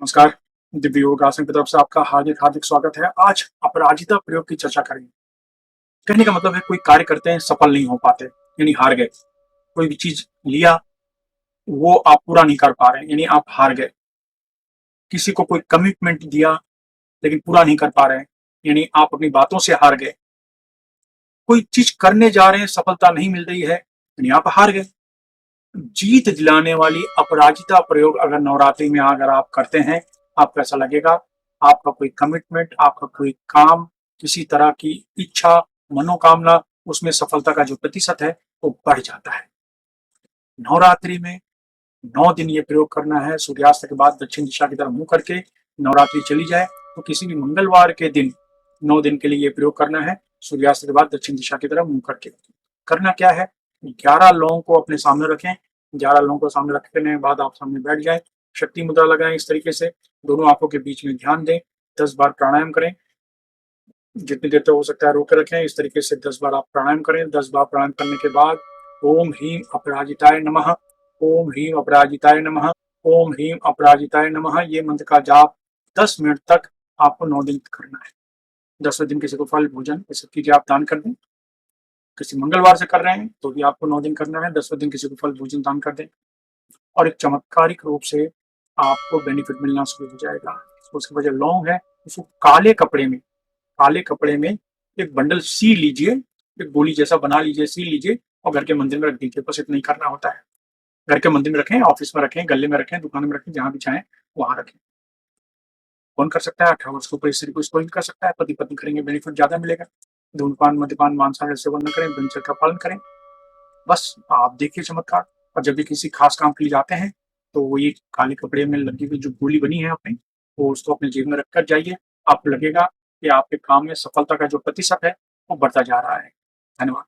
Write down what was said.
नमस्कार। दिव्य योग आसन की तरफ से आपका हार्दिक हार्दिक स्वागत है। आज अपराजिता प्रयोग की चर्चा करेंगे। कहने का मतलब है कोई कार्य करते हैं, सफल नहीं हो पाते, यानी हार गए। कोई भी चीज लिया, वो आप पूरा नहीं कर पा रहे, यानी आप हार गए। किसी को कोई कमिटमेंट दिया, लेकिन पूरा नहीं कर पा रहे हैं, यानी आप अपनी बातों से हार गए। कोई चीज करने जा रहे हैं, सफलता नहीं मिल रही है, यानी आप हार गए। जीत दिलाने वाली अपराजिता प्रयोग अगर नवरात्रि में अगर आप करते हैं, आपको ऐसा लगेगा आपका कोई कमिटमेंट, आपका कोई काम, किसी तरह की इच्छा, मनोकामना, उसमें सफलता का जो प्रतिशत है वो बढ़ जाता है। नवरात्रि में 9 दिन ये प्रयोग करना है। सूर्यास्त के बाद दक्षिण दिशा की तरफ मुंह करके नवरात्रि चली जाए तो किसी भी मंगलवार के दिन 9 दिन के लिए ये प्रयोग करना है। सूर्यास्त के बाद दक्षिण दिशा की तरफ मुंह करके करना क्या है, 11 लोगों को अपने सामने रखें। 11 लोगों को सामने रखने के बाद आप सामने बैठ जाए, शक्ति मुद्रा लगाएं। इस तरीके से दोनों आंखों के बीच में ध्यान दें। 10 बार प्राणायाम करें, जितनी देर तक हो सकता है रोक रखें। इस तरीके से 10 बार आप प्राणायाम करें। 10 बार प्राणायाम करने के बाद ओम ह्रीम अपराजिताय नमः, ओम ह्रीम अपराजिताय नमः, ओम ह्रीम अपराजिताय नमः, ये मंत्र का जाप 10 मिनट तक आपको 9 दिन करना है। 10वें दिन किसी को फल भोजन ये सब चीजें आप दान कर दें। किसी मंगलवार से कर रहे हैं तो भी आपको 9 दिन करना है। 10वें दिन किसी को फल भोजन दान कर दें और एक चमत्कारिक रूप से आपको बेनिफिट मिलना शुरू हो जाएगा। उसकी वजह लौंग है। उसको काले कपड़े में एक बंडल सी लीजिए, एक गोली जैसा बना लीजिए, सी लीजिए और घर के मंदिर में रख दीजिए। बस इतना ही करना होता है। घर के मंदिर में रखें, ऑफिस में रखें, गले में रखें, दुकान में रखें, जहां भी चाहें वहां रखें। कौन कर सकता है? 18 वर्ष के ऊपर स्त्री को कोई भी कर सकता है। पति पत्नी करेंगे, बेनिफिट ज्यादा मिलेगा। धूम्रपान, मद्यपान, मांसाहार सेवन न करें, ब्रह्मचर्य का पालन करें। बस आप देखिए चमत्कार। और जब भी किसी खास काम के लिए जाते हैं तो वो ये काले कपड़े में लगी हुई जो गोली बनी है अपनी, वो उसको अपने जेब में रखकर जाइए। आपको लगेगा कि आपके काम में सफलता का जो प्रतिशत है वो बढ़ता जा रहा है। धन्यवाद।